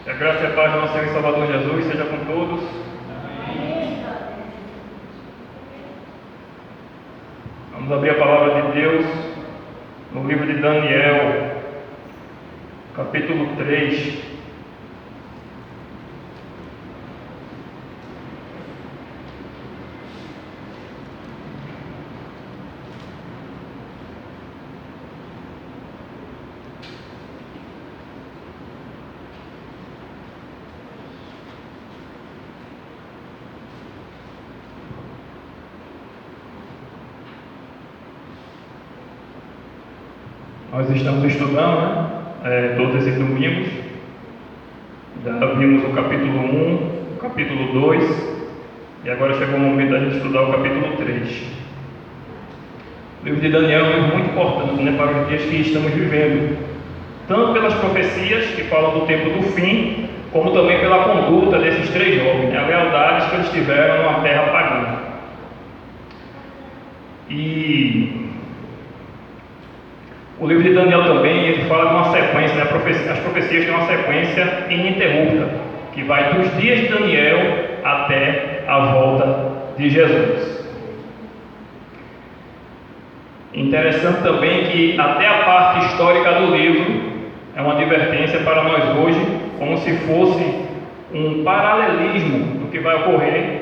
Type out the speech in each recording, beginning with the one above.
Que a graça e a paz do nosso Senhor e Salvador Jesus seja com todos. Vamos abrir a palavra de Deus no livro de Daniel, capítulo 3. Nós estamos estudando, todos esses domingos. Já vimos o capítulo 1, o capítulo 2, e agora chegou o momento da gente estudar o capítulo 3. O livro de Daniel é um livro muito importante, para os dias que estamos vivendo, tanto pelas profecias que falam do tempo do fim, como também pela conduta desses três jovens, a lealdade que eles tiveram numa terra pagã. E o livro de Daniel também, ele fala de uma sequência, as profecias têm uma sequência ininterrupta, que vai dos dias de Daniel até a volta de Jesus. Interessante também que até a parte histórica do livro é uma advertência para nós hoje, como se fosse um paralelismo do que vai ocorrer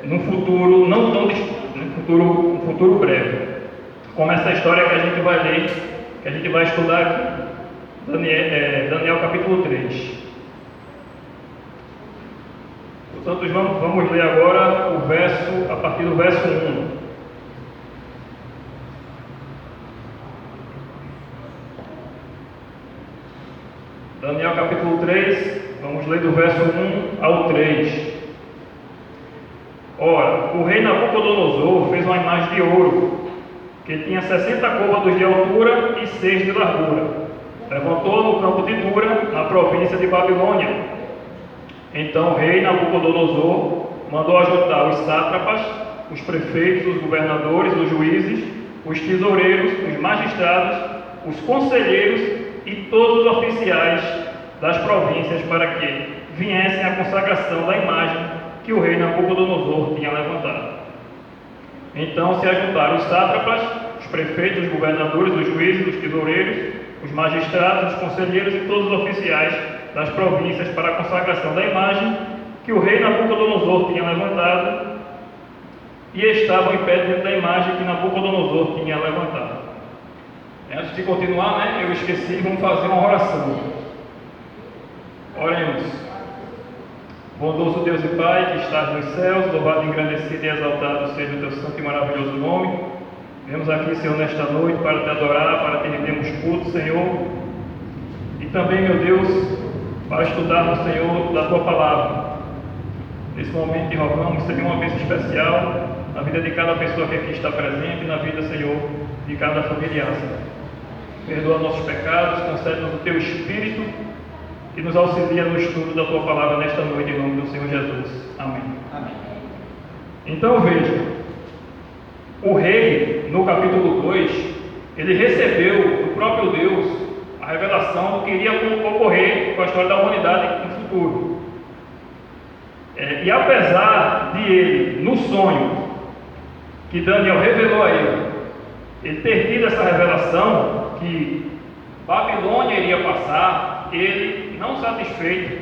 num futuro não tão distante, um futuro breve. Como essa história que a gente vai ler, que a gente vai estudar aqui, Daniel capítulo 3. Portanto, vamos ler agora a partir do verso 1. Daniel capítulo 3, vamos ler do verso 1 ao 3. Ora, o rei Nabucodonosor fez uma imagem de ouro, que tinha 60 côvados de altura e 6 de largura. Levantou no campo de Dura, na província de Babilônia. Então o rei Nabucodonosor mandou ajuntar os sátrapas, os prefeitos, os governadores, os juízes, os tesoureiros, os magistrados, os conselheiros e todos os oficiais das províncias para que viessem à consagração da imagem que o rei Nabucodonosor tinha levantado. Então se ajuntaram os sátrapas, os prefeitos, os governadores, os juízes, os tesoureiros, os magistrados, os conselheiros e todos os oficiais das províncias para a consagração da imagem que o rei Nabucodonosor tinha levantado, e estavam em pé diante da imagem que Nabucodonosor tinha levantado. Antes de continuar, eu esqueci, vamos fazer uma oração. Oremos. Bondoso Deus e Pai, que estás nos céus, louvado, engrandecido e exaltado seja o teu santo e maravilhoso nome. Viemos aqui, Senhor, nesta noite para te adorar, para te rendermos culto, Senhor. E também, meu Deus, para estudarmos, Senhor, da tua palavra. Nesse momento, te rogamos, Senhor, uma bênção especial na vida de cada pessoa que aqui está presente e na vida, Senhor, de cada familiar, Senhor. Perdoa nossos pecados, concede-nos o teu Espírito e nos auxilia no estudo da tua palavra nesta noite, em nome do Senhor Jesus. Amém. Amém. Então veja, o rei, no capítulo 2, ele recebeu do próprio Deus a revelação do que iria ocorrer com a história da humanidade no futuro. E apesar de ele, no sonho que Daniel revelou a ele ter tido essa revelação que Babilônia iria passar, ele, não satisfeito,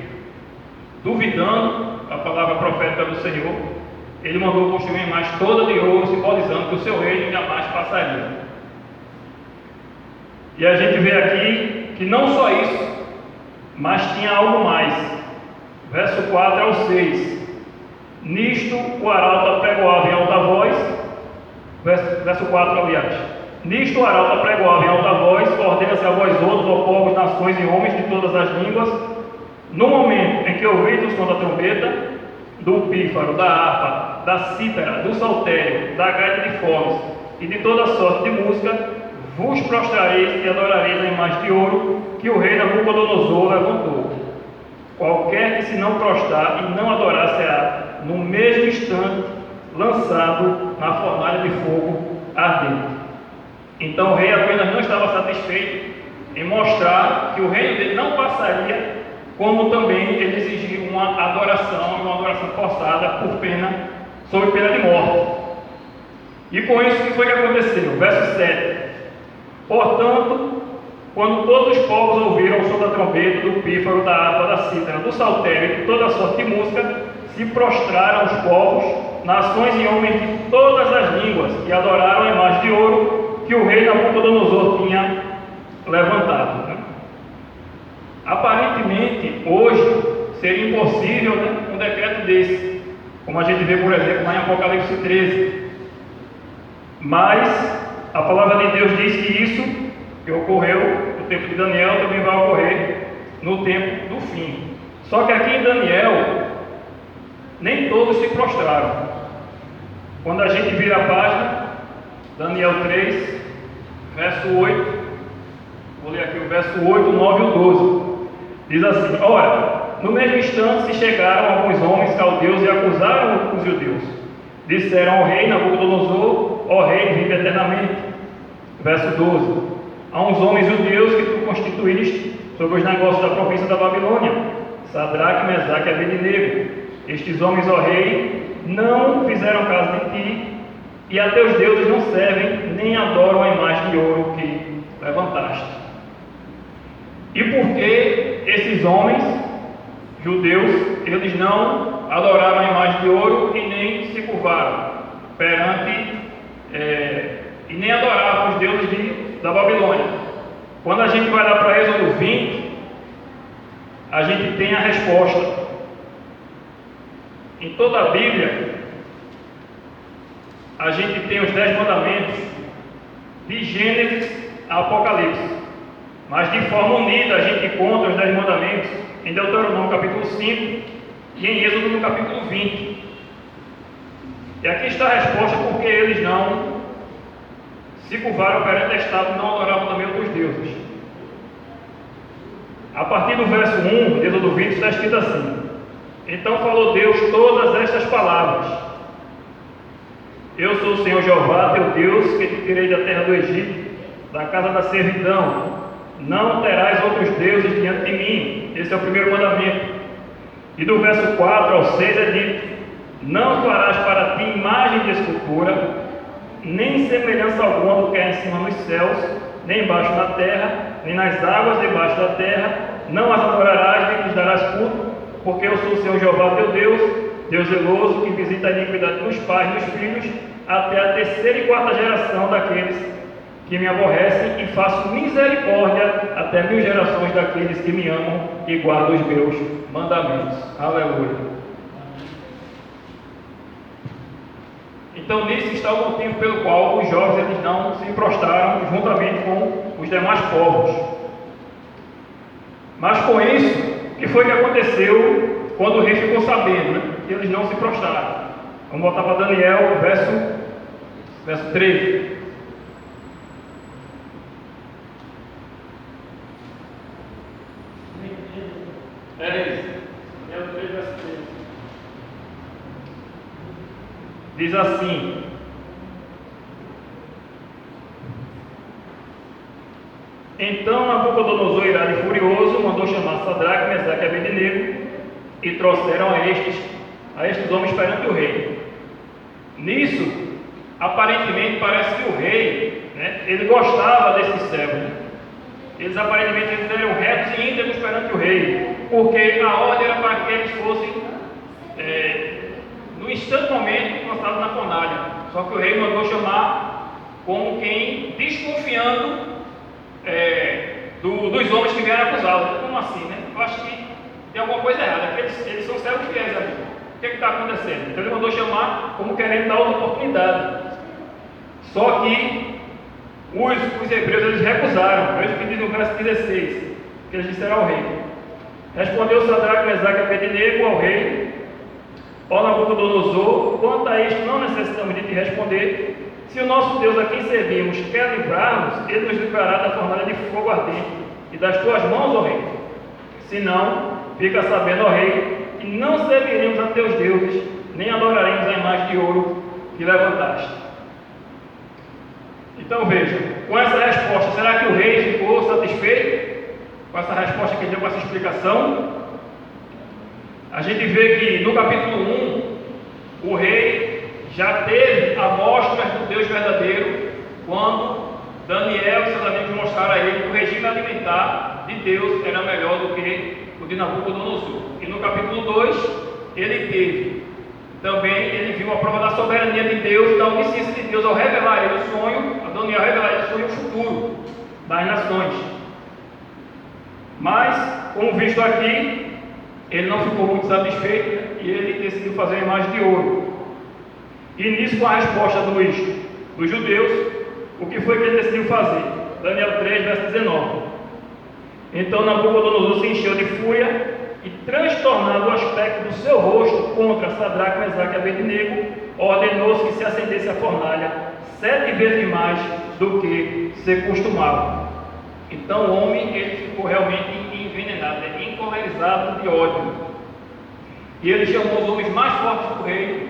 duvidando da palavra profética do Senhor, ele mandou construir uma imagem toda de ouro, simbolizando que o seu reino jamais passaria. E a gente vê aqui que não só isso, mas tinha algo mais. Verso 4 ao 6. Nisto o arauto apregoava em alta voz. Verso 4, aliás. Nisto o arauto apregoava em alta voz, ordena-se a vós outros, ó povos, nações e homens de todas as línguas, no momento em que ouvides o som da trombeta, do pífaro, da harpa, da cítara, do saltério, da gaita de foles e de toda sorte de música, vos prostrareis e adorareis a imagem de ouro que o rei Nabucodonosor levantou. Qualquer que se não prostrar e não adorar será, no mesmo instante, lançado na fornalha de fogo ardente. Então o rei apenas não estava satisfeito em mostrar que o reino dele não passaria como também ele exigiu uma adoração forçada sob pena de morte. E com isso, o que foi que aconteceu? Verso 7. Portanto, quando todos os povos ouviram o som da trombeta, do pífaro, da harpa, da cítara, do saltério e de toda sorte de música, se prostraram os povos, nações e homens de todas as línguas, e adoraram a imagem de ouro que o rei Nabucodonosor tinha levantado. Aparentemente, hoje, seria impossível um decreto desse, como a gente vê, por exemplo, lá em Apocalipse 13. Mas a palavra de Deus diz que isso que ocorreu no tempo de Daniel também vai ocorrer no tempo do fim. Só que aqui em Daniel, nem todos se prostraram. Quando a gente vira a página, Daniel 3, verso 8, vou ler aqui o verso 8, 9 e 12. Diz assim: ora, no mesmo instante se chegaram alguns homens caldeus e acusaram os judeus. Disseram ao rei Nabucodonosor: ó rei, vive eternamente. Verso 12: há uns homens judeus que tu constituíste sobre os negócios da província da Babilônia, Sadraque, Mesaque e Abednego. Estes homens, ó rei, não fizeram caso de ti, e a teus deuses não servem, nem adoram a imagem de ouro que levantaste. E por que esses homens judeus, eles não adoraram a imagem de ouro e nem se curvaram e nem adoravam os deuses da Babilônia? Quando a gente vai lá para Êxodo 20, a gente tem a resposta. Em toda a Bíblia, a gente tem os 10 mandamentos de Gênesis a Apocalipse, mas de forma unida a gente encontra os 10 mandamentos em Deuteronômio capítulo 5 e em Êxodo no capítulo 20. E aqui está a resposta porque eles não se curvaram perante a Estado e não adoravam também outros deuses. A partir do verso 1 de Êxodo 20 está escrito assim: então falou Deus todas estas palavras: eu sou o Senhor Jeová, teu Deus, que te tirei da terra do Egito, da casa da servidão. Não terás outros deuses diante de mim. Esse é o primeiro mandamento. E do verso 4 ao 6 é dito: não farás para ti imagem de escultura, nem semelhança alguma do que há em cima nos céus, nem embaixo na terra, nem nas águas debaixo da terra. Não as adorarás, nem lhes darás culto, porque eu sou o Senhor Jeová teu Deus, Deus zeloso, que visita a iniquidade dos pais e dos filhos, até a terceira e quarta geração daqueles que me aborrecem, e faço misericórdia até 1000 gerações daqueles que me amam e guardam os meus mandamentos. Aleluia. Então nisso está o motivo pelo qual os jovens eles não se prostraram juntamente com os demais povos. Mas com isso, o que foi que aconteceu quando o rei ficou sabendo, que eles não se prostraram? Vamos voltar para Daniel, verso 13. Daniel 3, verso 13. Diz assim: então Nabucodonosor, irado e furioso, mandou chamar Sadraque, Mesaque e Abednego, e trouxeram a estes homens perante o rei. Nisso, aparentemente parece que o rei, ele gostava desses servos. Eles aparentemente eram retos e íntegros perante o rei, porque a ordem era para que eles fossem no instante momento lançados na fornalha. Só que o rei mandou chamar como quem desconfiando dos homens que vieram acusá-lo. Como assim, né? Eu acho que tem alguma coisa errada, porque eles são servos fiéis ali. O que está acontecendo? Então ele mandou chamar como querendo dar outra oportunidade. Só que os hebreus eles recusaram. Veja o que diz no verso 16, que eles disseram ao rei. Respondeu Sadraque, Mesaque e Abednego ao rei: ó Nabucodonosor, quanto a isto não necessitamos de te responder. Se o nosso Deus a quem servimos quer livrar-nos, ele nos livrará da fornalha de fogo ardente e das tuas mãos, ó rei. Se não, fica sabendo, ó rei, que não serviremos a teus deuses, nem adoraremos a imagem de ouro que levantaste. Então veja, com essa resposta, será que o rei ficou satisfeito com essa resposta que ele deu, com essa explicação? a gente vê que no capítulo 1, o rei já teve amostras do Deus verdadeiro, quando Daniel e seus amigos mostraram a ele que o regime alimentar de Deus era melhor do que o de Nabucodonosor. E no capítulo 2, ele teve também, ele viu a prova da soberania de Deus, da onisciência de Deus ao revelar a ele o sonho, a Daniel revelar a ele o sonho futuro das nações. Mas, como visto aqui, ele não ficou muito satisfeito e ele decidiu fazer a imagem de ouro. E nisso, com a resposta dos judeus, o que foi que ele decidiu fazer? Daniel 3, verso 19. Então Nabucodonosor se encheu de fúria e, transtornado o aspecto do seu rosto contra Sadraque, Mesaque e Abednego, ordenou-se que se acendesse a fornalha 7 vezes mais do que se costumava. Então o homem ele ficou realmente envenenado, encolerizado de ódio. E ele chamou os homens mais fortes do reino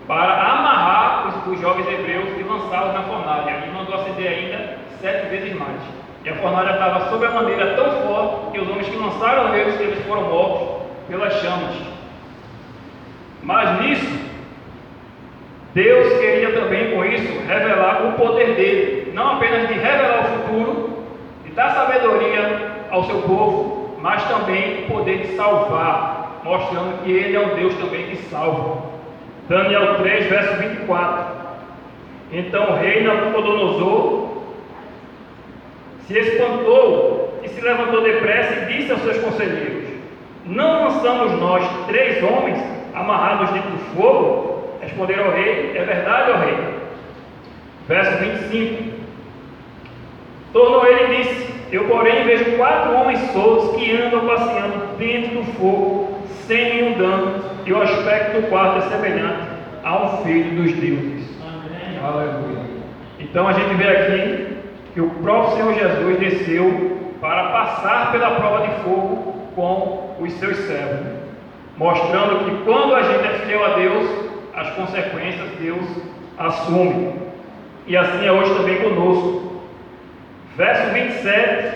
para amarrar os jovens hebreus e lançá-los na fornalha. E mandou acender ainda 7 vezes mais. E a fornalha estava sob a maneira tão forte que os homens que lançaram eles foram mortos pelas chamas. Mas nisso, Deus queria também com isso revelar o poder dele, não apenas de revelar o futuro, de dar sabedoria ao seu povo, mas também o poder de salvar, mostrando que ele é um Deus também que salva. Daniel 3, verso 24. Então o rei Nabucodonosor se espantou e se levantou depressa e disse aos seus conselheiros: não lançamos nós 3 homens amarrados dentro do fogo? Responderam ao rei: é verdade, ó rei. Verso 25. Tornou ele e disse: eu, porém, vejo 4 homens soltos que andam passeando dentro do fogo sem nenhum dano, e o aspecto do quarto é semelhante a um filho dos deuses. Amém. Aleluia. Então a gente vê aqui que o próprio Senhor Jesus desceu para passar pela prova de fogo com os seus servos, mostrando que quando a gente é fiel a Deus, as consequências Deus assume. E assim é hoje também conosco. Verso 27,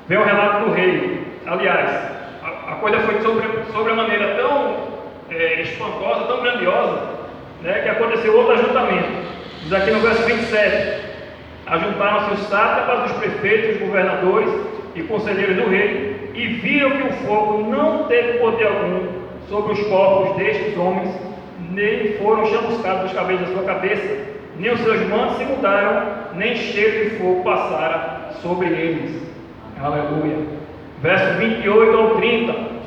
vem o relato do rei. Aliás, a coisa foi sobre a maneira tão espantosa, tão grandiosa, né, que aconteceu outro ajuntamento. Diz aqui no verso 27: ajuntaram-se os sátrapas, os prefeitos, os governadores e conselheiros do rei, e viram que o fogo não teve poder algum sobre os corpos destes homens, nem foram chamuscados os cabelos da sua cabeça, nem os seus mantos se mudaram, nem cheiro de fogo passara sobre eles. Aleluia. Verso 28 ao 30.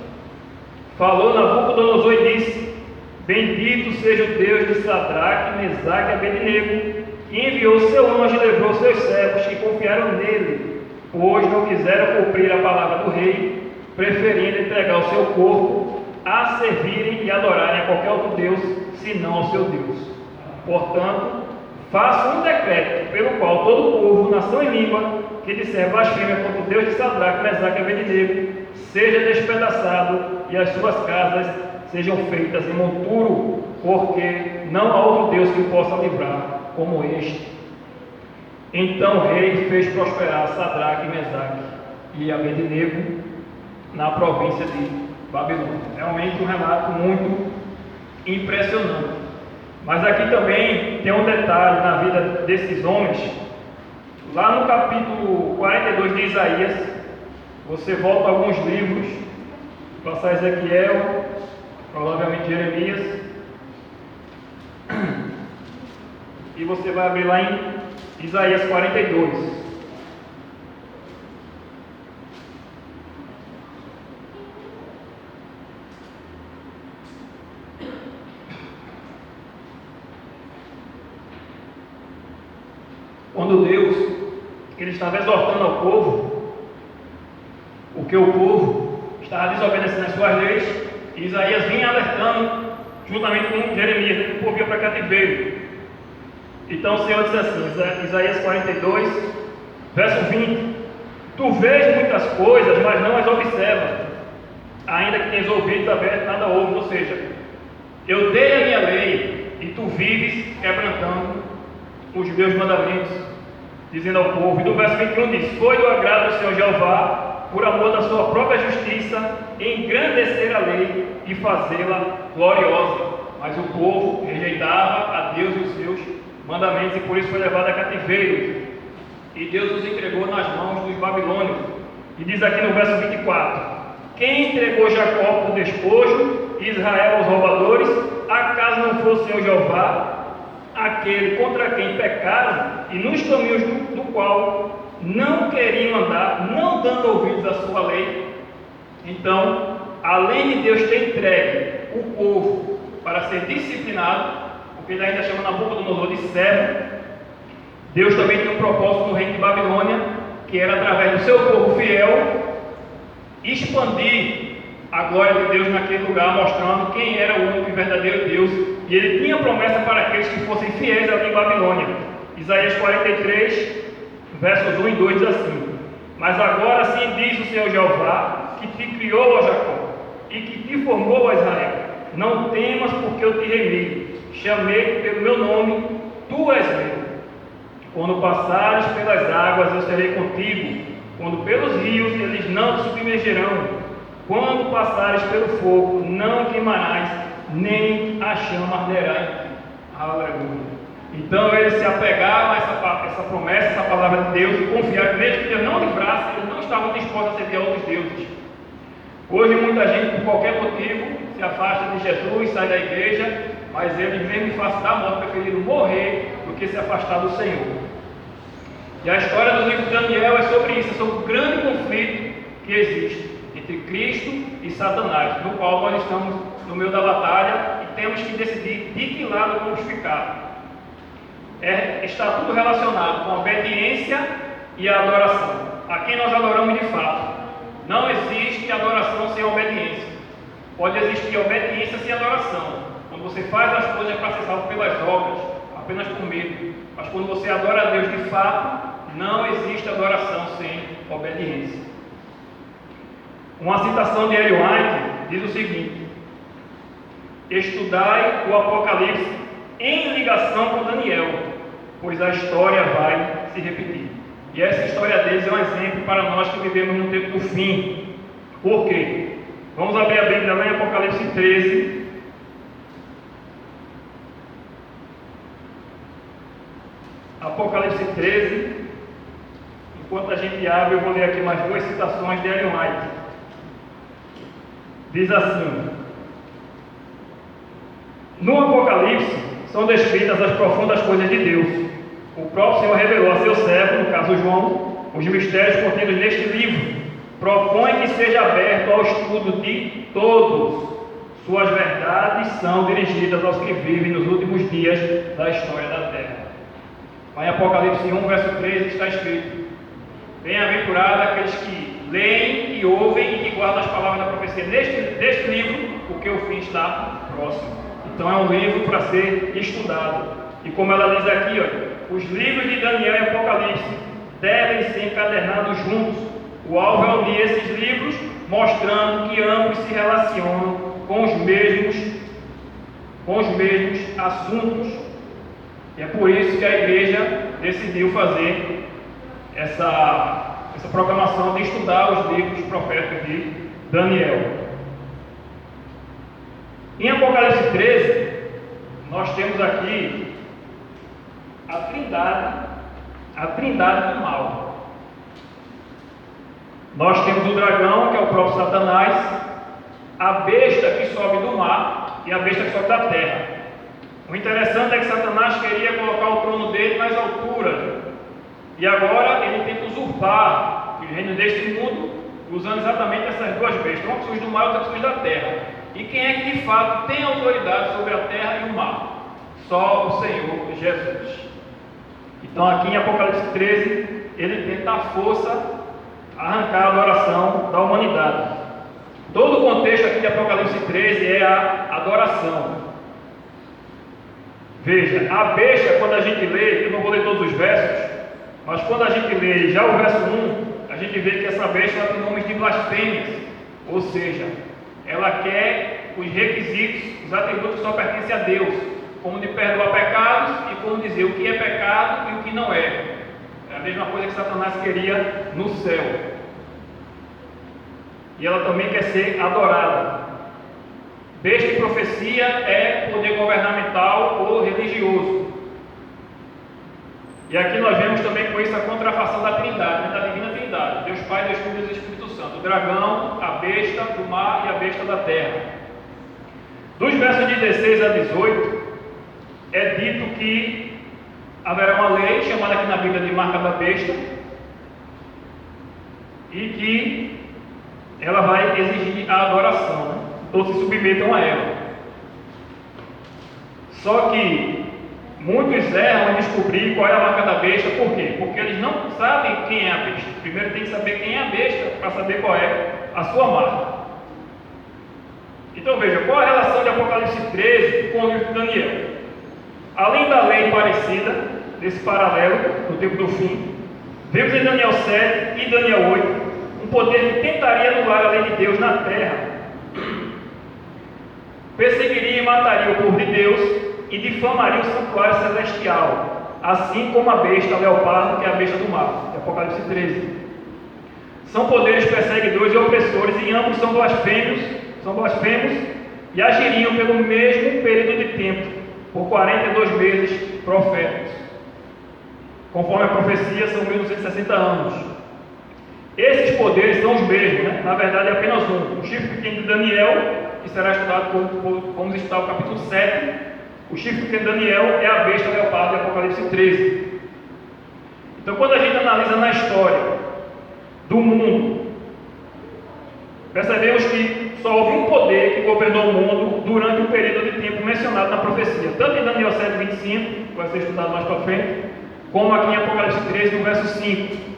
Falou Nabucodonosor e disse: bendito seja o Deus de Sadraque, Mesaque e Abednego, que enviou seu anjo e levou seus servos que confiaram nele, pois não quiseram cumprir a palavra do rei, preferindo entregar o seu corpo a servirem e adorarem a qualquer outro Deus, senão ao seu Deus. Portanto, faça um decreto pelo qual todo o povo, nação e língua, que disser blasfêmia contra o Deus de Sadraque, Mesaque e Abednego, seja despedaçado e as suas casas sejam feitas em monturo, porque não há outro Deus que possa livrar como este. Então o rei fez prosperar Sadraque, Mesaque e Abednego na província de Babilônia. Realmente um relato muito impressionante. Mas aqui também tem um detalhe na vida desses homens. Lá no capítulo 42 de Isaías, você volta a alguns livros, passar Ezequiel, provavelmente Jeremias, e você vai abrir lá em Isaías 42. Quando Deus ele estava exortando ao povo, porque o povo estava desobedecendo as suas leis, e Isaías vinha alertando, juntamente com Jeremias, que o povo ia para cativeiro. Então o Senhor disse assim, Isaías 42, verso 20: tu vês muitas coisas, mas não as observas, ainda que tenhas ouvidos abertos, nada ouves. Ou seja, eu dei a minha lei, e tu vives quebrantando os meus mandamentos, dizendo ao povo. E no verso 21 diz: foi do agrado do Senhor Jeová por amor da sua própria justiça, engrandecer a lei e fazê-la gloriosa. Mas o povo rejeitava a Deus e os seus mandamentos, e por isso foi levado a cativeiro. E Deus os entregou nas mãos dos babilônios. E diz aqui no verso 24: quem entregou Jacó por despojo e Israel aos roubadores? Acaso não foi o Senhor Jeová, aquele contra quem pecaram e nos caminhos do qual não queriam andar, não dando ouvidos à sua lei? Então, além de Deus ter entregue o povo para ser disciplinado, porque ele ainda chama Nabucodonosor de servo, Deus também tem um propósito no reino de Babilônia, que era através do seu povo fiel expandir a glória de Deus naquele lugar, mostrando quem era o único e verdadeiro Deus. E ele tinha promessa para aqueles que fossem fiéis ali em Babilônia. Isaías 43, versos 1 e 2 diz assim: mas agora assim diz o Senhor Jeová, que te criou, ó Jacó, e que te formou, ó Israel: não temas, porque eu te remi, chamei-te pelo meu nome, tu és meu. Quando passares pelas águas, eu serei contigo, quando pelos rios, eles não te submergerão. Quando passares pelo fogo, não queimarás, nem a chama arderá em ti. Aleluia. Então eles se apegaram a essa promessa, essa palavra de Deus, e confiaram que mesmo que Deus não livrasse, eles não estavam dispostos a servir a outros deuses. Hoje muita gente, por qualquer motivo, se afasta de Jesus, sai da igreja, mas eles mesmo em face da morte preferiram morrer do que se afastar do Senhor. E a história do livro de Daniel é sobre isso, é sobre o grande conflito que existe entre Cristo e Satanás, no qual nós estamos no meio da batalha e temos que decidir de que lado vamos ficar. Está tudo relacionado com a obediência e a adoração. A quem nós adoramos de fato. Não existe adoração sem obediência. Pode existir obediência sem adoração. Quando você faz as coisas para ser salvo pelas obras, apenas por medo. Mas quando você adora a Deus de fato, não existe adoração sem obediência. Uma citação de Ellen White diz o seguinte: estudai o Apocalipse em ligação com Daniel, pois a história vai se repetir. E essa história deles é um exemplo para nós que vivemos no tempo do fim. Por quê? Vamos abrir a Bíblia lá em Apocalipse 13. Apocalipse 13. Enquanto a gente abre, eu vou ler aqui mais duas citações de Ellen White. Diz assim: no Apocalipse são descritas as profundas coisas de Deus. O próprio Senhor revelou a seu servo, no caso João, os mistérios contidos neste livro. Propõe que seja aberto ao estudo de todos. Suas verdades são dirigidas aos que vivem nos últimos dias da história da terra. Em Apocalipse 1, verso 13 está escrito: bem-aventurado aqueles que leem e ouvem e que guardam as palavras da profecia deste livro, porque o fim está próximo. Então é um livro para ser estudado. E como ela diz aqui, olha, os livros de Daniel e Apocalipse devem ser encadernados juntos. O alvo é unir esses livros, mostrando que ambos se relacionam com os mesmos assuntos. E é por isso que a igreja decidiu fazer essa proclamação de estudar os livros proféticos de Daniel. Em Apocalipse 13, nós temos aqui a trindade do mal. Nós temos o dragão, que é o próprio Satanás, a besta que sobe do mar e a besta que sobe da terra. O interessante é que Satanás queria colocar o trono dele mais altura, e agora ele tenta usurpar o reino deste mundo, usando exatamente essas duas bestas, uma que surge do mar e outra que surge da terra. E quem é que de fato tem autoridade sobre a terra e o mar? Só o Senhor Jesus. Então aqui em Apocalipse 13, ele tenta à força arrancar a adoração da humanidade. Todo o contexto aqui de Apocalipse 13 é a adoração. Veja, a besta, quando a gente lê, eu não vou ler todos os versos, mas quando a gente lê já o verso 1, a gente vê que essa besta ela tem nomes de blasfêmias, ou seja, ela quer os requisitos, os atributos que só pertencem a Deus, como de perdoar pecados e como dizer o que é pecado e o que não é. É a mesma coisa que Satanás queria no céu. e ela também quer ser adorada. Besta e profecia é poder governamental ou religioso. E aqui nós vemos também com isso a contrafação da Trindade, da Divina Trindade, Deus Pai, Deus Filho e Deus Espírito Santo, o dragão, a besta do mar e a besta da terra. Dos versos 16 a 18, é dito que haverá uma lei, chamada aqui na Bíblia de marca da besta, e que ela vai exigir a adoração, né? Todos se submetam a ela. Só que muitos erram em descobrir qual é a marca da besta. Por quê? Porque eles não sabem quem é a besta. Primeiro tem que saber quem é a besta para saber qual é a sua marca. Então veja, qual é a relação de Apocalipse 13 com o livro de Daniel? Além da lei parecida, desse paralelo, no tempo do fim, vemos em Daniel 7 e Daniel 8 um poder que tentaria anular a lei de Deus na terra. Perseguiria e mataria o povo de Deus e difamaria o santuário celestial, assim como a besta, a leopardo, que é a besta do mar, de Apocalipse 13. São poderes perseguidores e opressores, e ambos são blasfemos e agiriam pelo mesmo período de tempo, por 42 meses proféticos. Conforme a profecia, são 1260 anos. Esses poderes são os mesmos, né? Na verdade é apenas um. O chifre pequeno de Daniel, que será estudado, vamos estudar o capítulo 7. O chifre pequeno de Daniel é a besta leopardo de Apocalipse 13. Então, quando a gente analisa na história do mundo, percebemos que só houve um poder que governou o mundo durante o período de tempo mencionado na profecia, tanto em Daniel 7:25, que vai ser estudado mais para frente, como aqui em Apocalipse 13, no verso 5.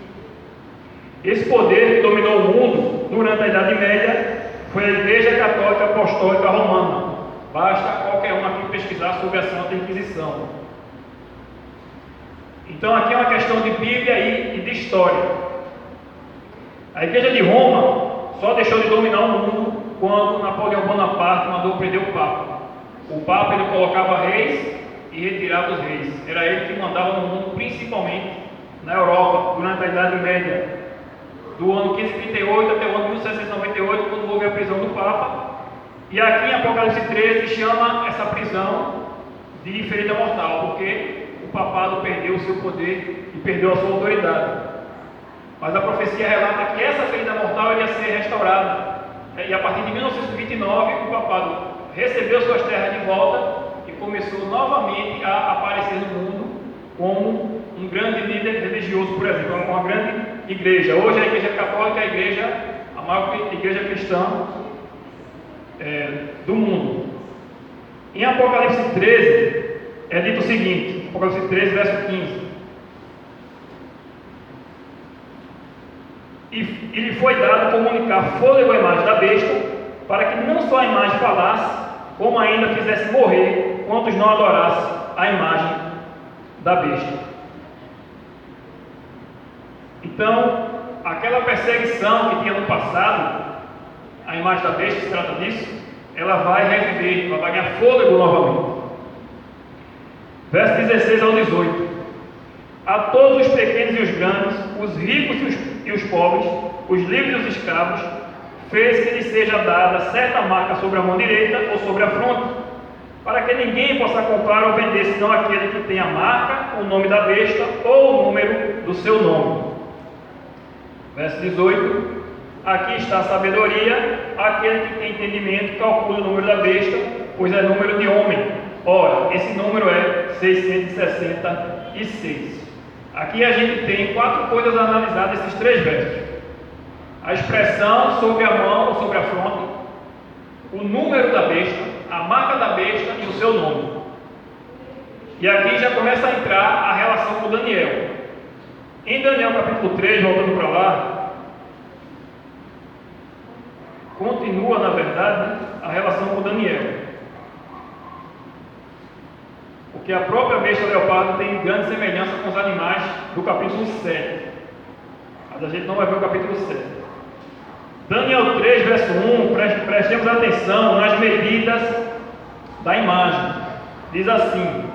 Esse poder que dominou o mundo durante a Idade Média foi a Igreja Católica Apostólica Romana. Basta qualquer um aqui pesquisar sobre a Santa Inquisição. Então aqui é uma questão de Bíblia e de história. A Igreja de Roma só deixou de dominar o mundo quando Napoleão Bonaparte mandou prender o Papa. O Papa ele colocava reis e retirava os reis. Era ele que mandava no mundo, principalmente na Europa, durante a Idade Média, do ano 1538 até o ano 1698, quando houve a prisão do Papa. E aqui em Apocalipse 13 chama essa prisão de ferida mortal, porque o papado perdeu o seu poder e perdeu a sua autoridade. Mas a profecia relata que essa ferida mortal iria ser restaurada. E a partir de 1929, o papado recebeu suas terras de volta e começou novamente a aparecer no mundo como um grande líder religioso, por exemplo, uma grande igreja. Hoje a Igreja Católica é a maior igreja cristã do mundo. Em Apocalipse 13 é dito o seguinte, Apocalipse 13, verso 15: e lhe foi dado comunicar fôlego à imagem da besta, para que não só a imagem falasse, como ainda fizesse morrer quantos não adorassem a imagem da besta. Então, aquela perseguição que tinha no passado, a imagem da besta, se trata disso, ela vai reviver, ela vai ganhar fôlego novamente. Verso 16 ao 18: a todos os pequenos e os grandes, os ricos e os pobres, os livres e os escravos, fez que lhe seja dada certa marca sobre a mão direita ou sobre a fronte, para que ninguém possa comprar ou vender, senão aquele que tem a marca, o nome da besta ou o número do seu nome. Verso 18: aqui está a sabedoria, aquele que tem entendimento calcula o número da besta, pois é número de homem. Ora, esse número é 666. Aqui a gente tem 4 coisas a analisar desses 3 versos: a expressão sobre a mão ou sobre a fronte, o número da besta, a marca da besta e o seu nome. E aqui já começa a entrar a relação com Daniel. Em Daniel capítulo 3, voltando para lá, continua, na verdade, a relação com Daniel. Porque a própria besta leopardo tem grande semelhança com os animais do capítulo 7. Mas a gente não vai ver o capítulo 7. Daniel 3, verso 1, prestemos atenção nas medidas da imagem. Diz assim: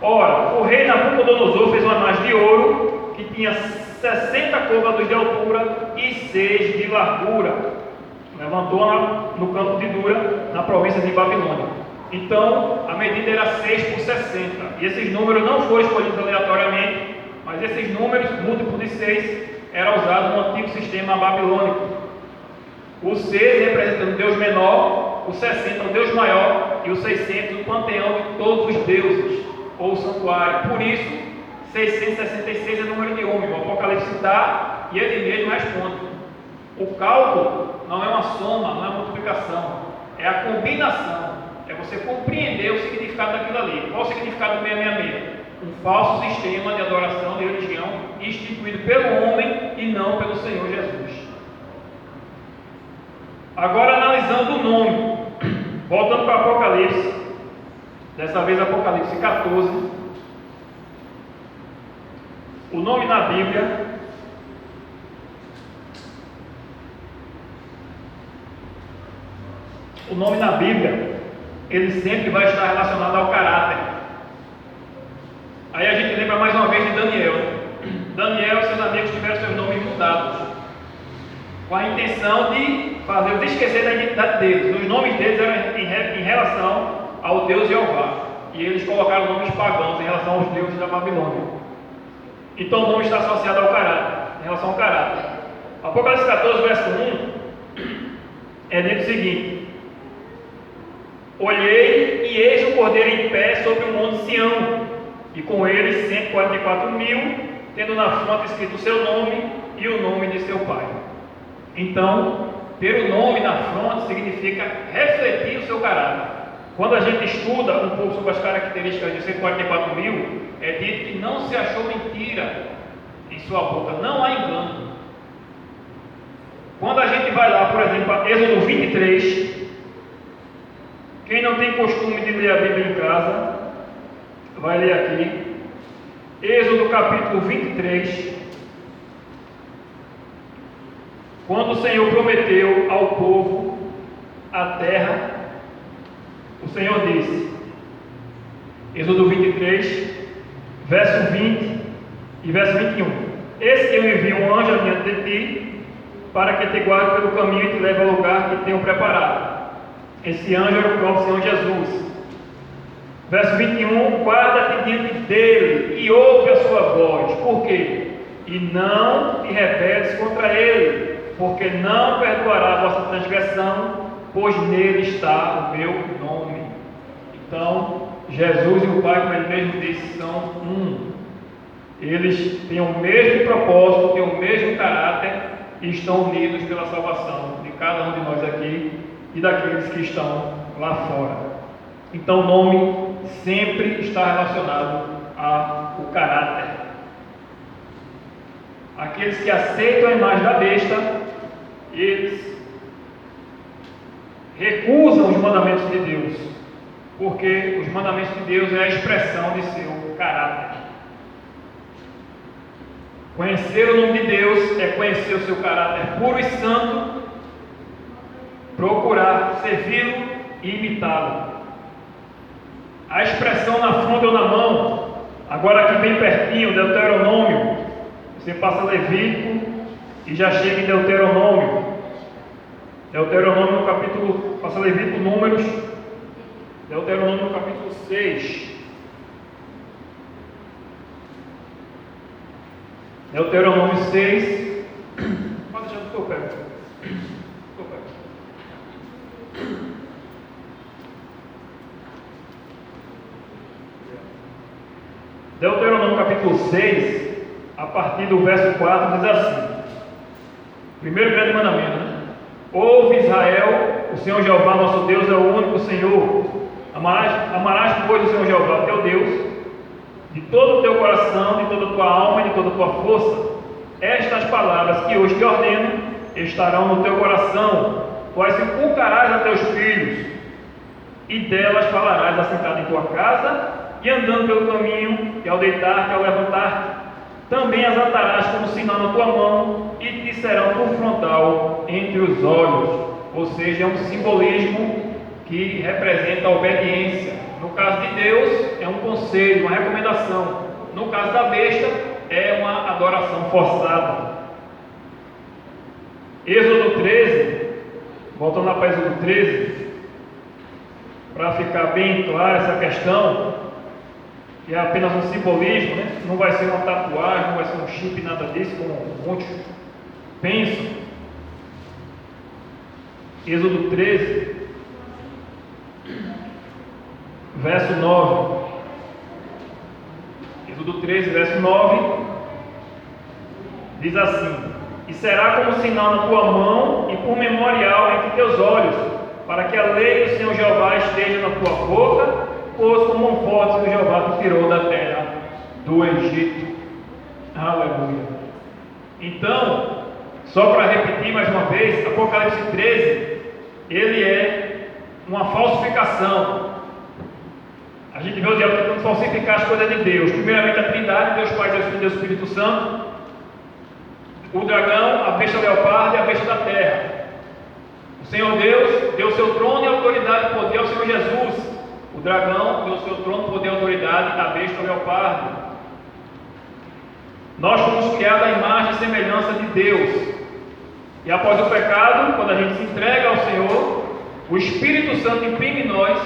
ora, o rei Nabucodonosor fez uma imagem de ouro que tinha 60 côvados de altura e 6 de largura. Levantou no campo de Dura, na província de Babilônia. Então, a medida era 6 por 60. E esses números não foram escolhidos aleatoriamente, mas esses números, múltiplo de 6, era usado no antigo sistema babilônico. O 6 representando o Deus menor, o 60 o Deus maior e o 600 o panteão de todos os deuses, ou o santuário. Por isso, 666 é número de homem. O Apocalipse dá e ele mesmo responde. O cálculo não é uma soma, não é uma multiplicação, é a combinação, é você compreender o significado daquilo ali. Qual o significado do 666? Um falso sistema de adoração, de religião, instituído pelo homem e não pelo Senhor Jesus. Agora, analisando o nome, voltando para o Apocalipse, dessa vez Apocalipse 14, o nome na Bíblia ele sempre vai estar relacionado ao caráter. Aí a gente lembra mais uma vez de Daniel. Daniel e seus amigos tiveram seus nomes mudados, com a intenção de fazê-los esquecer da identidade deles. Os nomes deles eram em relação ao Deus Jeová, e eles colocaram nomes pagãos em relação aos deuses da Babilônia. Então o nome está associado ao caráter, em relação ao caráter. Apocalipse 14, verso 1, é dito o seguinte: olhei e eis o Cordeiro em pé sobre o monte Sião, e com ele 144.000, tendo na fronte escrito o seu nome e o nome de seu pai. Então, ter o nome na fronte significa refletir o seu caráter. Quando a gente estuda um pouco sobre as características de 144.000, é dito que não se achou mentira em sua boca, não há engano. Quando a gente vai lá, por exemplo, a Êxodo 23, quem não tem costume de ler a Bíblia em casa, vai ler aqui, Êxodo capítulo 23, quando o Senhor prometeu ao povo a terra, o Senhor disse, Êxodo 23, verso 20 e verso 21, eis que eu envio um anjo adiante de ti, para que te guarde pelo caminho e te leve ao lugar que tenho preparado. Esse anjo era o próprio Senhor Jesus. Verso 21, guarda-te diante dele e ouve a sua voz. Por quê? E não te rebeles contra ele, porque não perdoará a vossa transgressão, pois nele está o meu nome. Então, Jesus e o Pai, como ele mesmo disse, são um. Eles têm o mesmo propósito, têm o mesmo caráter e estão unidos pela salvação de cada um de nós aqui e daqueles que estão lá fora. Então o nome sempre está relacionado ao caráter. Aqueles que aceitam a imagem da besta, eles recusam os mandamentos de Deus, porque os mandamentos de Deus é a expressão de seu caráter. Conhecer o nome de Deus é conhecer o seu caráter puro e santo, procurar servi-lo e imitá-lo. A expressão na fronte ou na mão, agora aqui bem pertinho, Deuteronômio, você passa Levítico e já chega em Deuteronômio. Deuteronômio no capítulo, passa Levítico, Números, Deuteronômio no capítulo 6. Deuteronômio 6. Pode deixar do teu pé. Deuteronômio capítulo 6, a partir do verso 4, diz assim: primeiro grande mandamento, né? Ouve Israel, o Senhor Jeová nosso Deus é o único Senhor. Amarás, pois, o Senhor Jeová teu Deus de todo o teu coração, de toda a tua alma e de toda a tua força. Estas palavras que hoje te ordeno estarão no teu coração, tu as inculcarás a teus filhos, e delas falarás assentado em tua casa e andando pelo caminho, e ao deitar-te e ao levantar-te. Também as atarás como sinal na tua mão, e te serão por frontal entre os olhos. Ou seja, é um simbolismo que representa a obediência. No caso de Deus, é um conselho, uma recomendação. No caso da besta, é uma adoração forçada. Êxodo 13, voltando lá para Êxodo 13, para ficar bem clara essa questão, que é apenas um simbolismo, né? Não vai ser uma tatuagem, não vai ser um chip, nada disso, como muitos pensam. Êxodo 13, verso 9. Êxodo 13, verso 9, diz assim: e será como sinal na tua mão e por memorial entre teus olhos, para que a lei do Senhor Jeová esteja na tua boca, pois como um forte do Jeová te tirou da terra do Egito. Aleluia. Então, só para repetir mais uma vez, Apocalipse 13, ele é uma falsificação. A gente vê o diabo tentando falsificar as coisas de Deus. Primeiramente a Trindade, Deus Pai, Deus Filho e Deus Espírito Santo. O dragão, a besta leopardo e a besta da terra. O Senhor Deus deu seu trono e autoridade e poder ao Senhor Jesus. O dragão deu seu trono, poder e autoridade à besta leopardo. Nós fomos criados à imagem e semelhança de Deus. E após o pecado, quando a gente se entrega ao Senhor, o Espírito Santo imprime em nós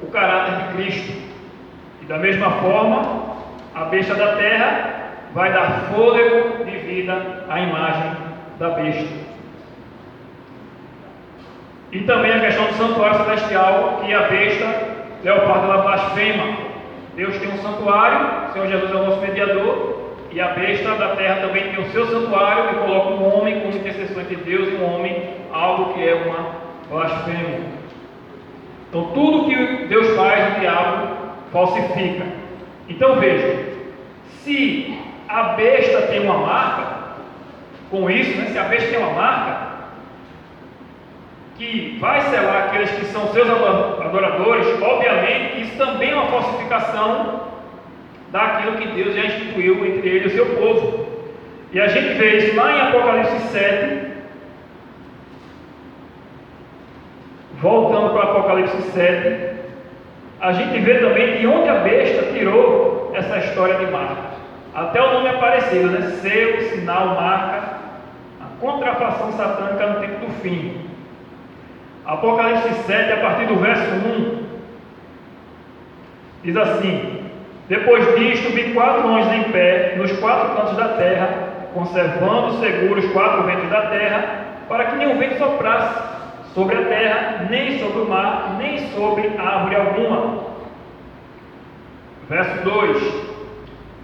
o caráter de Cristo. E da mesma forma, a besta da terra vai dar fôlego de vida à imagem da besta. E também a questão do santuário celestial, que a besta leopardo ela blasfema. Deus tem um santuário, o Senhor Jesus é o nosso mediador, e a besta da terra também tem o seu santuário, e coloca um homem como intercessor entre Deus e um homem, algo que é uma blasfêmia. Então tudo que Deus faz, o diabo falsifica. Então veja, se a besta tem uma marca, com isso, né, se a besta tem uma marca que vai selar aqueles que são seus adoradores, obviamente isso também é uma falsificação daquilo que Deus já instituiu entre ele e o seu povo. E a gente vê isso lá em Apocalipse 7, voltando para Apocalipse 7, a gente vê também de onde a besta tirou essa história de marca. Até o nome é parecido, né? Selo, sinal, marca, a contrafação satânica no tempo do fim. Apocalipse 7, a partir do verso 1, diz assim: depois disto vi 4 anjos em pé nos 4 cantos da terra, conservando seguros os 4 ventos da terra, para que nenhum vento soprasse sobre a terra, nem sobre o mar, nem sobre árvore alguma. Verso 2: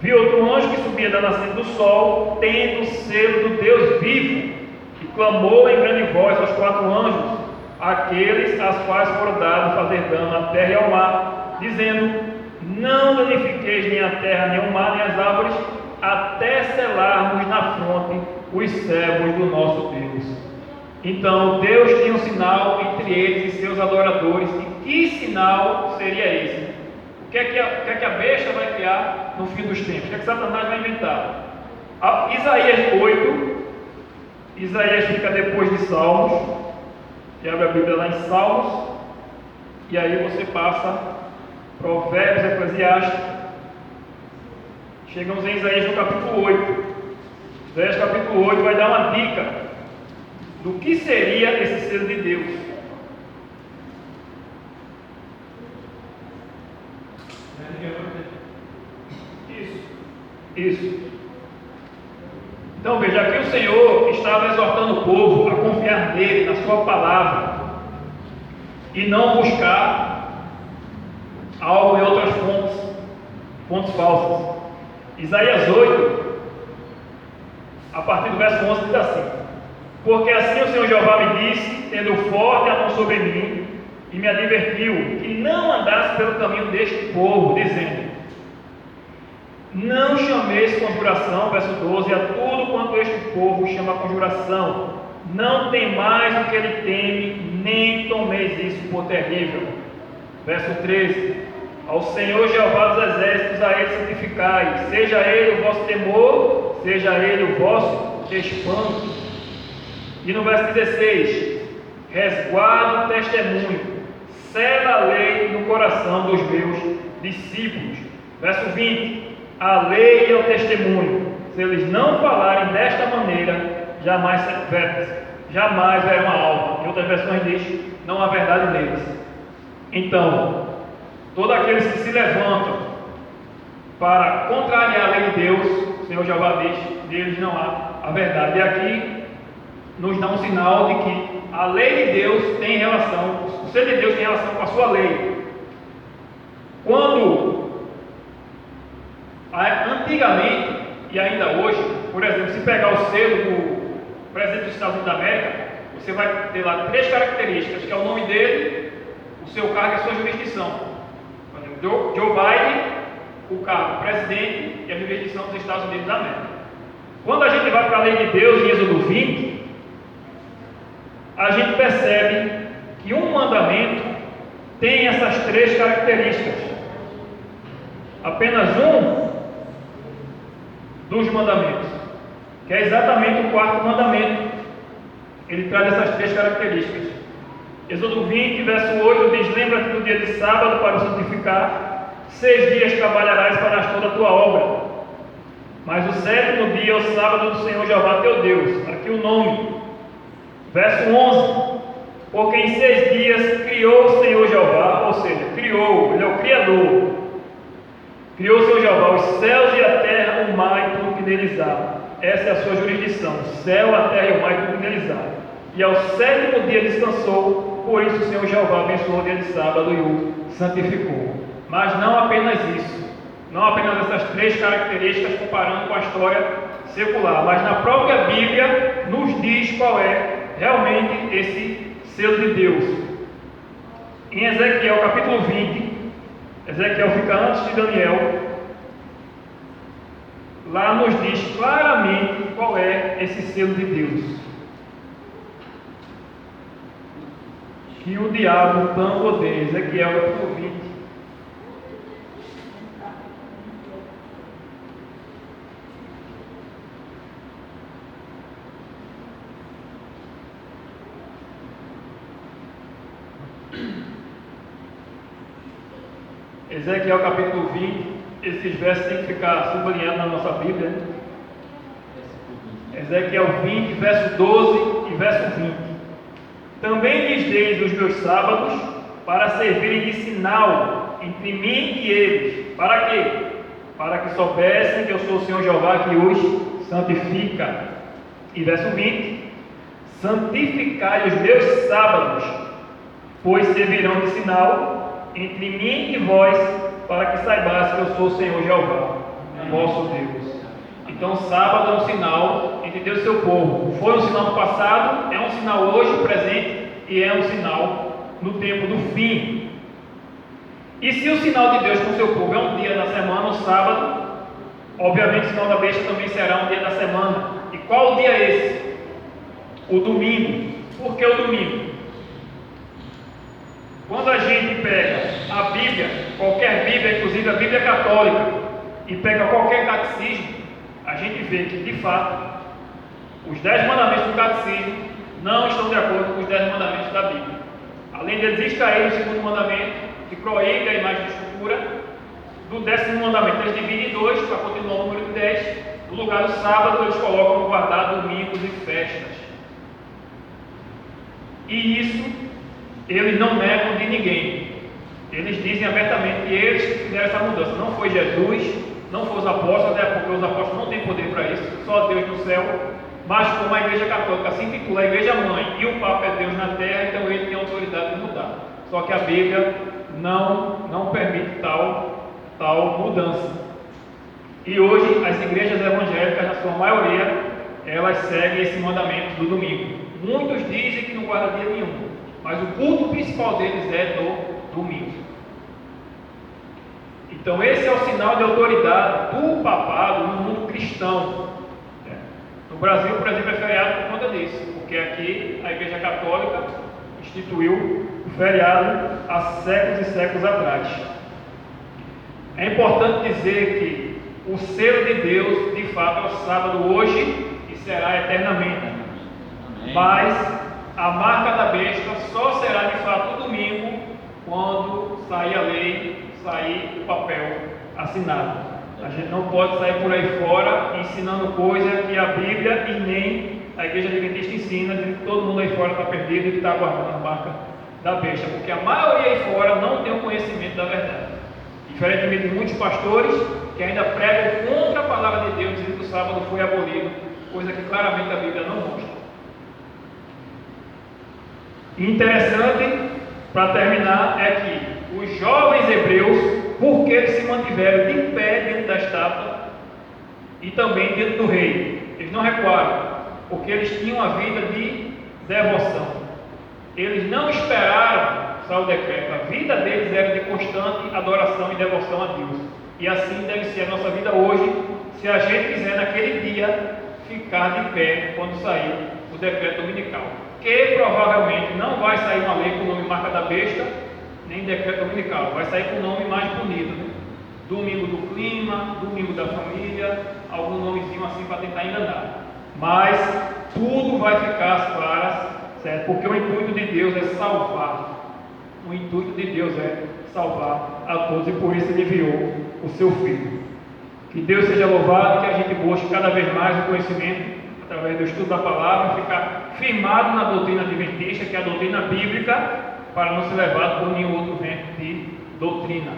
vi outro anjo que subia da nascente do sol, tendo o selo do Deus vivo, e clamou em grande voz aos 4 anjos, aqueles às quais foram dados fazer dano à terra e ao mar, dizendo: não danifiqueis nem a terra, nem o mar, nem as árvores, até selarmos na fronte os servos do nosso Deus. Então Deus tinha um sinal entre eles e seus adoradores. E que sinal seria esse? O que é que a besta vai criar no fim dos tempos? O que é que Satanás vai inventar? Isaías 8, Isaías fica depois de Salmos, que abre a Bíblia lá em Salmos, e aí você passa Provérbios, Eclesiastes, chegamos em Isaías no capítulo 8. Isaías capítulo 8 vai dar uma dica do que seria esse selo de Deus. Isso. Então veja, aqui o Senhor estava exortando o povo a confiar nele, na sua palavra, e não buscar algo em outras fontes falsas. Isaías 8, a partir do verso 11, diz assim: porque assim o Senhor Jeová me disse, tendo forte a mão sobre mim, e me advertiu que não andasse pelo caminho deste povo, dizendo: não chameis conjuração, verso 12, a tudo quanto este povo chama conjuração. Não temais o que ele teme, nem tomeis isso por terrível. Verso 13: ao Senhor Jeová dos exércitos, a ele santificai, seja ele o vosso temor, seja ele o vosso espanto. E no verso 16: resguarda o testemunho, sela a lei no coração dos meus discípulos. Verso 20: a lei é o testemunho, se eles não falarem desta maneira, jamais verão a alma. Em outras versões diz, não há verdade neles. Então, todos aqueles que se levantam para contrariar a lei de Deus, o Senhor Jeová diz, deles não há a verdade. E aqui nos dá um sinal de que a lei de Deus tem relação, o ser de Deus tem relação com a sua lei. Quando, antigamente e ainda hoje, por exemplo, se pegar o selo do presidente dos Estados Unidos da América, você vai ter lá 3 características, que é o nome dele, o seu cargo e a sua jurisdição. Por exemplo, Joe Biden, o cargo presidente e a jurisdição dos Estados Unidos da América. Quando a gente vai para a lei de Deus, em Êxodo 20, a gente percebe que um mandamento tem essas 3 características. Apenas um dos mandamentos, que é exatamente o 4º mandamento, ele traz essas 3 características. Êxodo 20, verso 8 diz: lembra-te do dia de sábado para o santificar, 6 dias trabalharás e farás toda a tua obra, mas o 7º dia é o sábado do Senhor Jeová teu Deus. Aqui o nome, verso 11: porque em 6 dias criou o Senhor Jeová, ou seja, criou, ele é o Criador, criou o Senhor Jeová os céus e a terra, o mar e tudo que neles há. Essa é a sua jurisdição, o céu, a terra e o mar e tudo que neles há. E ao 7º dia descansou, por isso o Senhor Jeová abençoou o dia de sábado e o santificou. Mas não apenas isso, não apenas essas 3 características comparando com a história secular, mas na própria Bíblia nos diz qual é realmente esse selo de Deus. Em Ezequiel capítulo 20, Ezequiel fica antes de Daniel, lá nos diz claramente qual é esse selo de Deus, que o diabo tanto odeia. Ezequiel capítulo 20. Ezequiel capítulo 20, esses versos têm que ficar sublinhados na nossa Bíblia. Ezequiel 20, verso 12 e verso 20. Também lhes deis os meus sábados para servirem de sinal entre mim e eles. Para quê? Para que soubessem que eu sou o Senhor Jeová que os santifica. E verso 20: santificai os meus sábados, pois servirão de sinal entre mim e vós, para que saibais que eu sou o Senhor Jeová, vosso Deus. Então, sábado é um sinal entre Deus e seu povo. Foi um sinal no passado, é um sinal hoje, presente, e é um sinal no tempo do fim. E se o sinal de Deus com o seu povo é um dia da semana, o sábado, obviamente o sinal da besta também será um dia da semana. E qual o dia é esse? O domingo. Por que o domingo? Quando a gente pega a Bíblia, qualquer Bíblia, inclusive a Bíblia católica, e pega qualquer catecismo, a gente vê que, de fato, os 10 mandamentos do catecismo não estão de acordo com os 10 mandamentos da Bíblia. Além de eles extraírem o 2º mandamento, que proíbe a imagem de escultura, do 10º mandamento eles dividem em 2, para continuar o número de 10. No lugar do sábado, eles colocam no guardar domingos e festas. E isso eles não negam de ninguém. Eles dizem abertamente que eles que fizeram essa mudança. Não foi Jesus, não foram os apóstolos, até porque os apóstolos não têm poder para isso, só Deus no céu. Mas como a Igreja Católica se intitula a Igreja Mãe e o Papa é Deus na terra, então ele tem autoridade de mudar. Só que a Bíblia não permite tal mudança. E hoje as igrejas evangélicas, na sua maioria, elas seguem esse mandamento do domingo. Muitos dizem que não guarda dia nenhum, mas o culto principal deles é no domingo. Então esse é o sinal de autoridade do papado no mundo cristão. No Brasil, por exemplo, é feriado por conta disso, porque aqui a Igreja Católica instituiu o feriado há séculos e séculos atrás. É importante dizer que o selo de Deus, de fato, é o sábado hoje e será eternamente. Amém. Mas a marca da besta só será de fato o domingo, quando sair a lei, sair o papel assinado. A gente não pode sair por aí fora ensinando coisa que a Bíblia e nem a igreja adventista ensina que todo mundo aí fora está perdido e que está aguardando a marca da besta, porque a maioria aí fora não tem o conhecimento da verdade. Diferentemente de muitos pastores que ainda pregam contra a palavra de Deus, dizendo que o sábado foi abolido, coisa que claramente a Bíblia não mostra. Interessante, para terminar, é que os jovens hebreus, porque eles se mantiveram de pé diante da estátua e também diante do rei, eles não recuaram, porque eles tinham a vida de devoção. Eles não esperaram sair o decreto, a vida deles era de constante adoração e devoção a Deus. E assim deve ser a nossa vida hoje, se a gente quiser naquele dia ficar de pé quando sair o decreto dominical, que provavelmente não vai sair uma lei com o nome marca da besta, nem decreto dominical, vai sair com o nome mais bonito, né? Domingo do clima, domingo da família, algum nomezinho assim para tentar enganar. Mas tudo vai ficar às claras, certo? Porque o intuito de Deus é salvar. O intuito de Deus é salvar a todos, e por isso ele enviou o seu Filho. Que Deus seja louvado e que a gente busque cada vez mais o conhecimento através do estudo da palavra, ficar firmado na doutrina adventista, que é a doutrina bíblica, para não ser levado por nenhum outro vento de doutrina.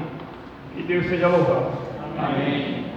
Que Deus seja louvado. Amém.